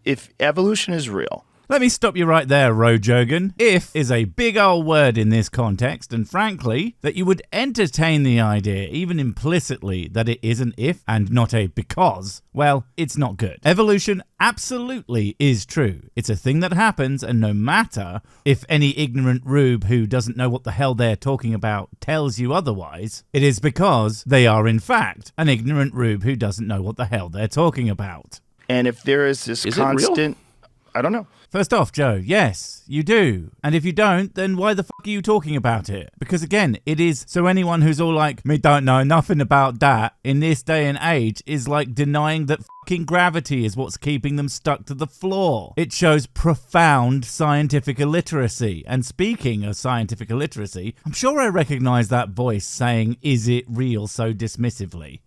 if evolution is real. Let me stop you right there, Rojogan. If is a big old word in this context, and frankly, that you would entertain the idea, even implicitly, that it is an if and not a because, well, it's not good. Evolution absolutely is true. It's a thing that happens, and no matter if any ignorant rube who doesn't know what the hell they're talking about tells you otherwise, it is because they are in fact an ignorant rube who doesn't know what the hell they're talking about. And if there is this constant... I don't know. First off, Joe, yes, you do. And if you don't, then why the fuck are you talking about it? Because again, it is, so anyone who's all like, me don't know nothing about that, in this day and age, is like denying that fucking gravity is what's keeping them stuck to the floor. It shows profound scientific illiteracy. And speaking of scientific illiteracy, I'm sure I recognize that voice saying, is it real, so dismissively.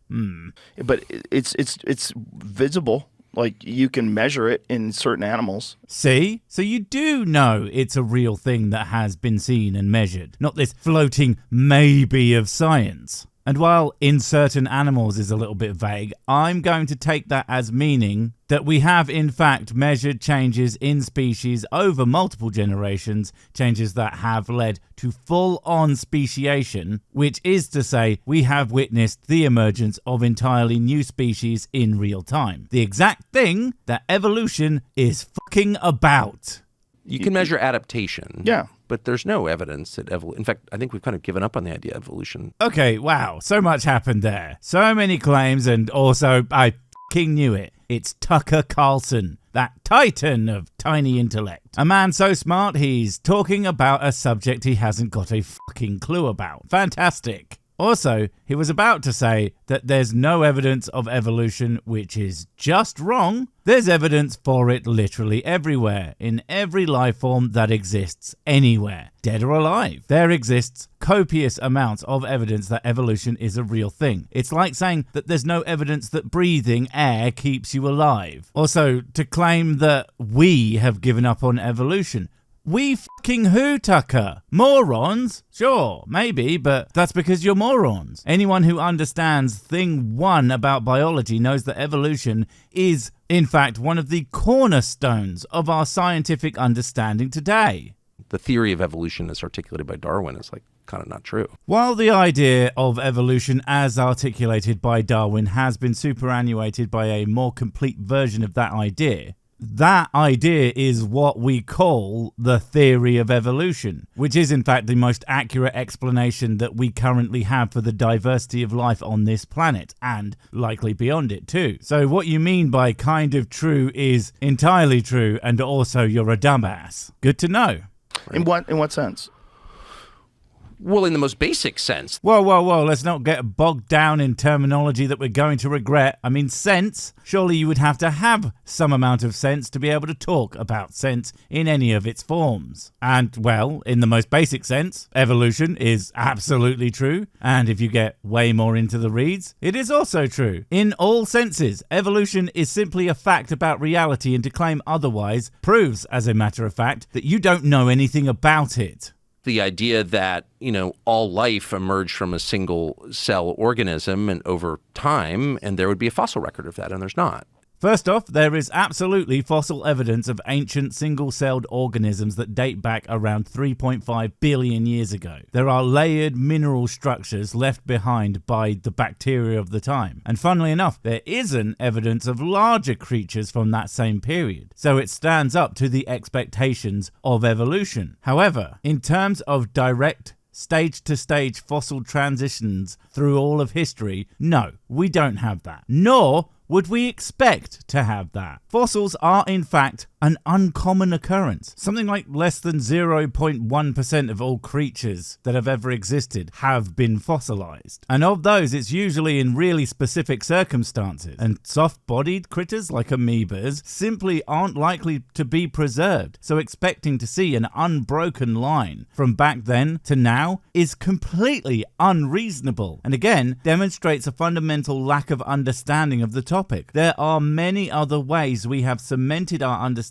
But it's visible. Like, you can measure it in certain animals. See? So you do know it's a real thing that has been seen and measured, not this floating maybe of science. And while in certain animals is a little bit vague, I'm going to take that as meaning that we have in fact measured changes in species over multiple generations, changes that have led to full-on speciation, which is to say we have witnessed the emergence of entirely new species in real time. The exact thing that evolution is fucking about. You can measure adaptation. Yeah. But there's no evidence that in fact, I think we've kind of given up on the idea of evolution. Okay, wow. So much happened there. So many claims, and also I fucking knew it. It's Tucker Carlson, that titan of tiny intellect. A man so smart he's talking about a subject he hasn't got a fucking clue about. Fantastic. Also, he was about to say that there's no evidence of evolution, which is just wrong. There's evidence for it literally everywhere, in every life form that exists anywhere, dead or alive. There exists copious amounts of evidence that evolution is a real thing. It's like saying that there's no evidence that breathing air keeps you alive. Also, to claim that we have given up on evolution. We fucking who, Tucker? Morons? Sure, maybe, but that's because you're morons. Anyone who understands thing one about biology knows that evolution is, in fact, one of the cornerstones of our scientific understanding today. The theory of evolution as articulated by Darwin is like kind of not true. While the idea of evolution as articulated by Darwin has been superannuated by a more complete version of that idea is what we call the theory of evolution, which is in fact the most accurate explanation that we currently have for the diversity of life on this planet, and likely beyond it too. So what you mean by kind of true is entirely true, and also you're a dumbass. Good to know. In what sense? Well, in the most basic sense. Whoa, let's not get bogged down in terminology that we're going to regret. I mean, sense. Surely you would have to have some amount of sense to be able to talk about sense in any of its forms. And, well, in the most basic sense, evolution is absolutely true. And if you get way more into the reads, it is also true. In all senses, evolution is simply a fact about reality, and to claim otherwise proves, as a matter of fact, that you don't know anything about it. The idea that, all life emerged from a single cell organism and over time, and there would be a fossil record of that, and there's not. First off, there is absolutely fossil evidence of ancient single-celled organisms that date back around 3.5 billion years ago. There are layered mineral structures left behind by the bacteria of the time. And funnily enough, there isn't evidence of larger creatures from that same period. So it stands up to the expectations of evolution. However, in terms of direct stage-to-stage fossil transitions through all of history, no, we don't have that. Nor would we expect to have that? Fossils are, in fact, an uncommon occurrence. Something like less than 0.1% of all creatures that have ever existed have been fossilized. And of those, it's usually in really specific circumstances. And soft-bodied critters like amoebas simply aren't likely to be preserved. So expecting to see an unbroken line from back then to now is completely unreasonable. And again, demonstrates a fundamental lack of understanding of the topic. There are many other ways we have cemented our understanding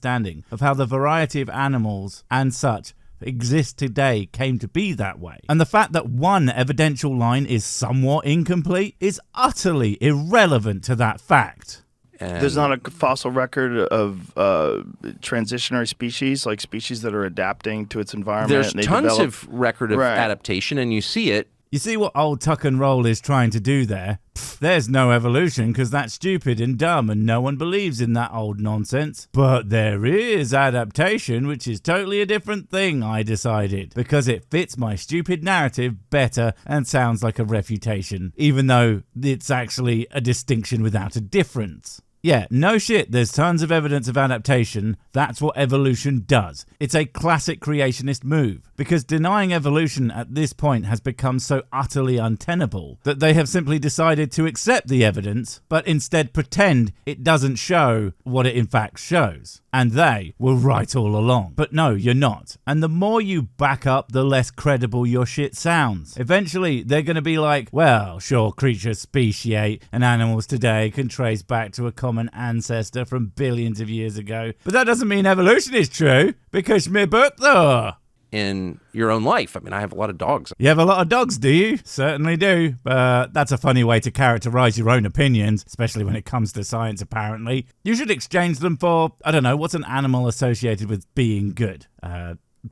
of how the variety of animals and such exist today came to be that way. And the fact that one evidential line is somewhat incomplete is utterly irrelevant to that fact. And There's not a fossil record of transitionary species, like species that are adapting to its environment. there's and they tons develop... of record of Right. adaptation, and you see it. You see what old Tuck and Roll is trying to do there? Pfft, there's no evolution because that's stupid and dumb and no one believes in that old nonsense. But there is adaptation, which is totally a different thing, I decided, because it fits my stupid narrative better and sounds like a refutation, even though it's actually a distinction without a difference. Yeah, no shit, there's tons of evidence of adaptation. That's what evolution does. It's a classic creationist move, because denying evolution at this point has become so utterly untenable that they have simply decided to accept the evidence, but instead pretend it doesn't show what it in fact shows. And they were right all along. But no, you're not. And the more you back up, the less credible your shit sounds. Eventually, they're going to be like, well, sure, creatures speciate and animals today can trace back to a common ancestor from billions of years ago. But that doesn't mean evolution is true, because me book though. In your own life. I mean, I have a lot of dogs. You have a lot of dogs, do you? Certainly do. That's a funny way to characterize your own opinions, especially when it comes to science, apparently. You should exchange them for, I don't know, what's an animal associated with being good?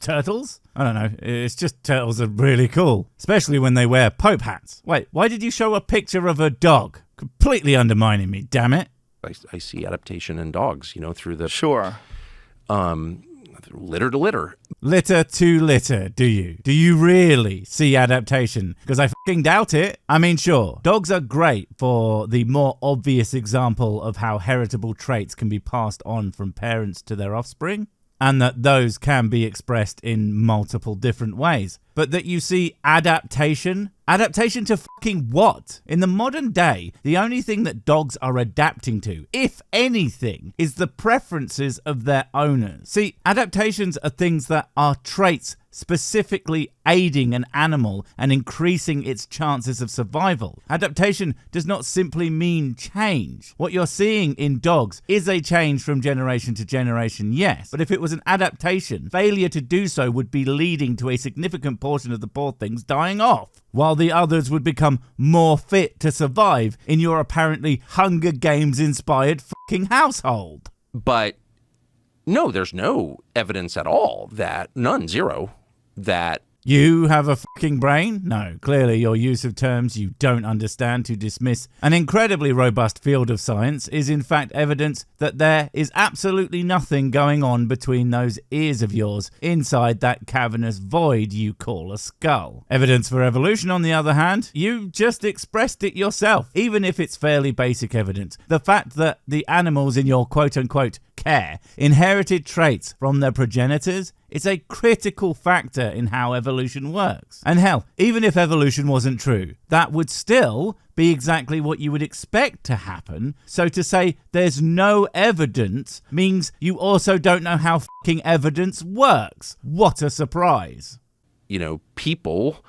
Turtles? I don't know. It's just turtles are really cool, especially when they wear Pope hats. Wait, why did you show a picture of a dog? Completely undermining me, damn it. I see adaptation in dogs, through the Sure. litter to litter. Litter to litter, do you? Do you really see adaptation? Because I fucking doubt it. I mean, sure, dogs are great for the more obvious example of how heritable traits can be passed on from parents to their offspring, and that those can be expressed in multiple different ways. But that you see adaptation? Adaptation to fucking what? In the modern day, the only thing that dogs are adapting to, if anything, is the preferences of their owners. See, adaptations are things that are traits specifically aiding an animal and increasing its chances of survival. Adaptation does not simply mean change. What you're seeing in dogs is a change from generation to generation, yes, but if it was an adaptation, failure to do so would be leading to a significant portion of the poor things dying off, while the others would become more fit to survive in your apparently Hunger Games-inspired fucking household. But no, there's no evidence at all zero, that You have a fucking brain? No, clearly your use of terms you don't understand to dismiss an incredibly robust field of science is in fact evidence that there is absolutely nothing going on between those ears of yours inside that cavernous void you call a skull. Evidence for evolution, on the other hand, you just expressed it yourself, even if it's fairly basic evidence. The fact that the animals in your quote-unquote care inherited traits from their progenitors is a critical factor in how evolution works. And hell, even if evolution wasn't true, that would still be exactly what you would expect to happen. So to say there's no evidence means you also don't know how fucking evidence works. What a surprise. People,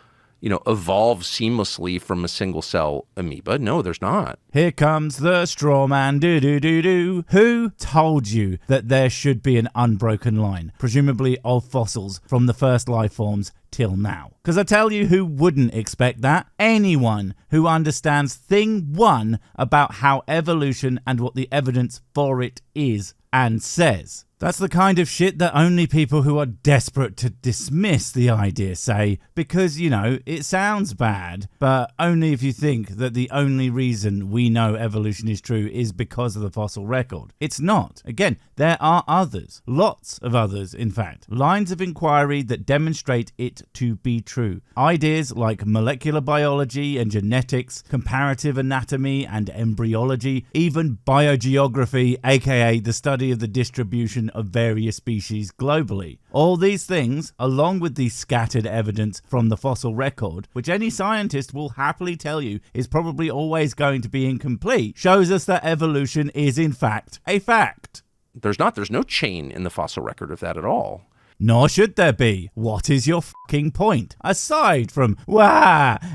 evolve seamlessly from a single cell amoeba. No, there's not. Here comes the straw man, do-do-do-do. Who told you that there should be an unbroken line, presumably of fossils from the first life forms till now? Because I tell you who wouldn't expect that. Anyone who understands thing one about how evolution and what the evidence for it is and says. That's the kind of shit that only people who are desperate to dismiss the idea say, because, it sounds bad, but only if you think that the only reason we know evolution is true is because of the fossil record. It's not. Again, there are others. Lots of others, in fact. Lines of inquiry that demonstrate it to be true. Ideas like molecular biology and genetics, comparative anatomy and embryology, even biogeography, aka the study of the distribution of various species globally. All these things, along with the scattered evidence from the fossil record, which any scientist will happily tell you is probably always going to be incomplete, shows us that evolution is in fact a fact. There's no chain in the fossil record of that at all. Nor should there be. What is your fucking point? Aside from,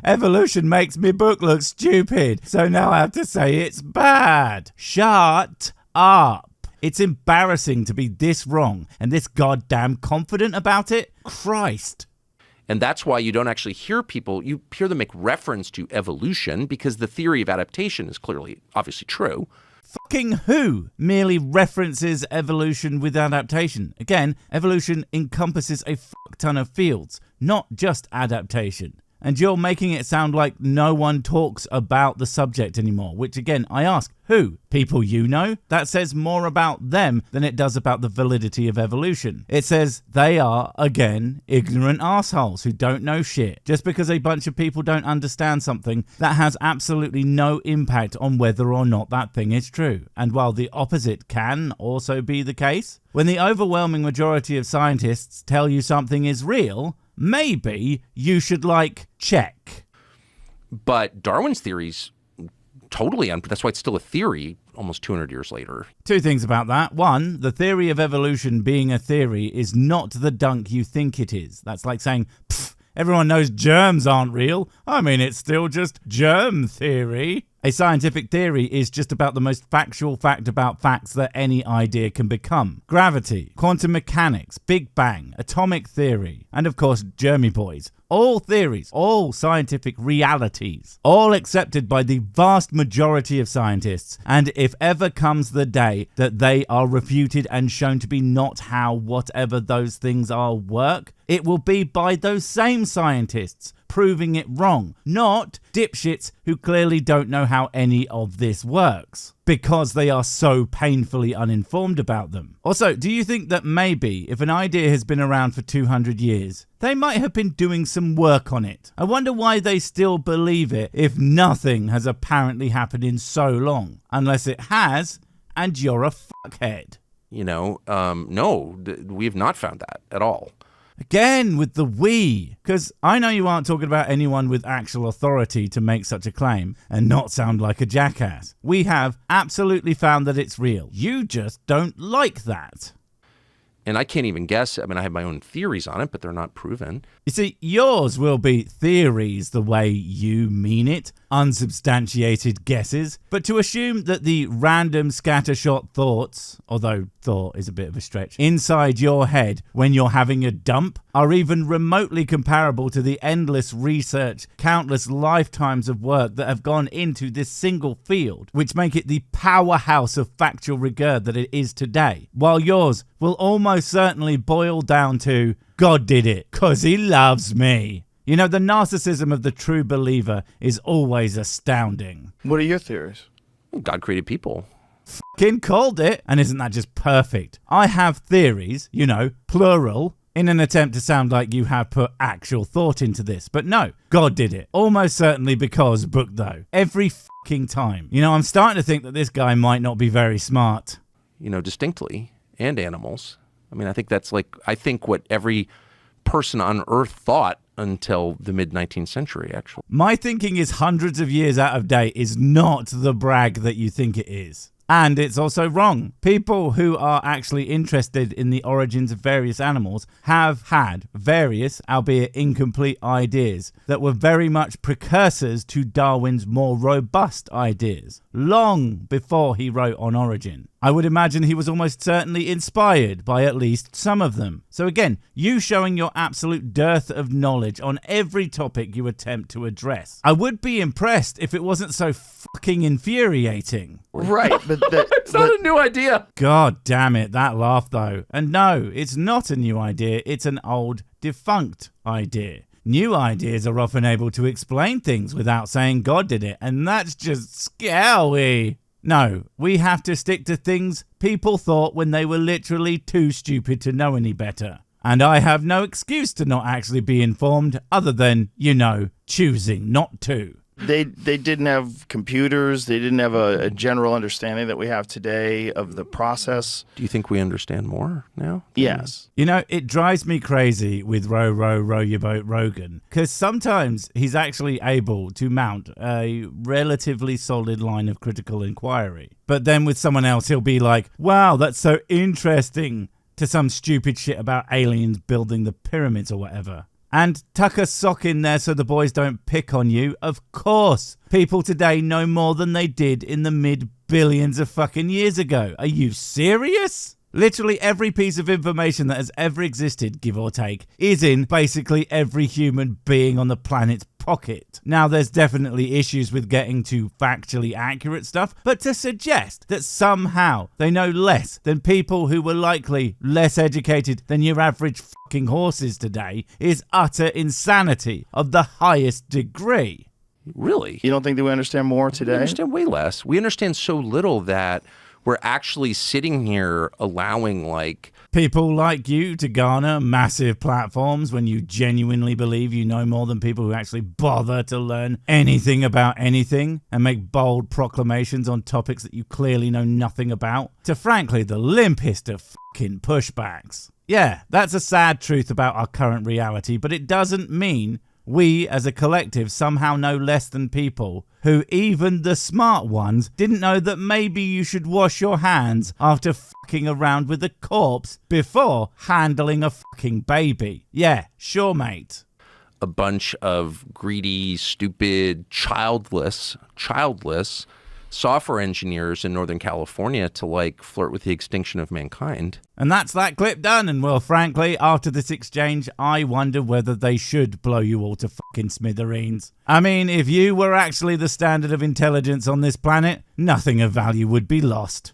evolution makes me book look stupid, so now I have to say it's bad. Shut up. It's embarrassing to be this wrong and this goddamn confident about it. Christ. And that's why you don't actually hear people, you hear them make reference to evolution because the theory of adaptation is clearly, obviously true. Fucking who merely references evolution with adaptation? Again, evolution encompasses a fuck ton of fields, not just adaptation. And you're making it sound like no one talks about the subject anymore, which again, I ask, who? People you know? That says more about them than it does about the validity of evolution. It says they are, again, ignorant assholes who don't know shit. Just because a bunch of people don't understand something, that has absolutely no impact on whether or not that thing is true. And while the opposite can also be the case, when the overwhelming majority of scientists tell you something is real, maybe you should, check. But Darwin's theory's totally that's why it's still a theory almost 200 years later. Two things about that. One, the theory of evolution being a theory is not the dunk you think it is. That's like saying, everyone knows germs aren't real. I mean, it's still just germ theory. A scientific theory is just about the most factual fact about facts that any idea can become. Gravity, quantum mechanics, Big Bang, atomic theory, and of course, Germy boys. All theories, all scientific realities, all accepted by the vast majority of scientists. And if ever comes the day that they are refuted and shown to be not how whatever those things are work, it will be by those same scientists proving it wrong, not dipshits who clearly don't know how any of this works, because they are so painfully uninformed about them. Also, do you think that maybe if an idea has been around for 200 years, they might have been doing some work on it? I wonder why they still believe it if nothing has apparently happened in so long, unless it has, and you're a fuckhead. No, we've not found that at all. Again, with the we, because I know you aren't talking about anyone with actual authority to make such a claim and not sound like a jackass. We have absolutely found that it's real. You just don't like that. And I can't even guess. I mean, I have my own theories on it, but they're not proven. You see, yours will be theories the way you mean it, unsubstantiated guesses. But to assume that the random scattershot thoughts, although thought is a bit of a stretch, inside your head when you're having a dump are even remotely comparable to the endless research, countless lifetimes of work that have gone into this single field, which make it the powerhouse of factual regard that it is today, while yours will almost certainly boil down to, God did it, 'cause he loves me. You know, the narcissism of the true believer is always astounding. What are your theories? God created people. Fucking called it. And isn't that just perfect? I have theories, plural, in an attempt to sound like you have put actual thought into this. But no, God did it. Almost certainly because book though. Every fucking time. I'm starting to think that this guy might not be very smart. Distinctly. And animals. I mean, I think that's what every person on Earth thought until the mid-19th century, actually. My thinking is hundreds of years out of date is not the brag that you think it is. And it's also wrong. People who are actually interested in the origins of various animals have had various, albeit incomplete, ideas that were very much precursors to Darwin's more robust ideas, long before he wrote on Origin. I would imagine he was almost certainly inspired by at least some of them. So again, you showing your absolute dearth of knowledge on every topic you attempt to address. I would be impressed if it wasn't so fucking infuriating. Right, but it's not a new idea. God damn it, that laugh though. And no, it's not a new idea, it's an old, defunct idea. New ideas are often able to explain things without saying God did it, and that's just scary. No, we have to stick to things people thought when they were literally too stupid to know any better. And I have no excuse to not actually be informed other than, choosing not to. They didn't have computers. They didn't have a general understanding that we have today of the process. Do you think we understand more now? Yes. It drives me crazy with row your boat Rogan, because sometimes he's actually able to mount a relatively solid line of critical inquiry. But then with someone else, he'll be like, wow, that's so interesting, to some stupid shit about aliens building the pyramids or whatever. And tuck a sock in there so the boys don't pick on you. Of course, people today know more than they did in the mid-billions of fucking years ago. Are you serious? Literally every piece of information that has ever existed, give or take, is in basically every human being on the planet's pocket. Now, there's definitely issues with getting to factually accurate stuff, but to suggest that somehow they know less than people who were likely less educated than your average fucking horses today is utter insanity of the highest degree. Really? You don't think that we understand more today? We understand way less. We understand so little that we're actually sitting here allowing, like, people like you to garner massive platforms when you genuinely believe you know more than people who actually bother to learn anything about anything and make bold proclamations on topics that you clearly know nothing about, to frankly the limpest of fucking pushbacks. Yeah, that's a sad truth about our current reality, but it doesn't mean we as a collective somehow know less than people who, even the smart ones, didn't know that maybe you should wash your hands after fucking around with a corpse before handling a fucking baby. Yeah, sure, mate. a bunch of greedy, stupid, childless software engineers in Northern California to like flirt with the extinction of mankind. And that's that clip done. And well, frankly, after this exchange, I wonder whether they should blow you all to fucking smithereens. I mean, if you were actually the standard of intelligence on this planet, nothing of value would be lost.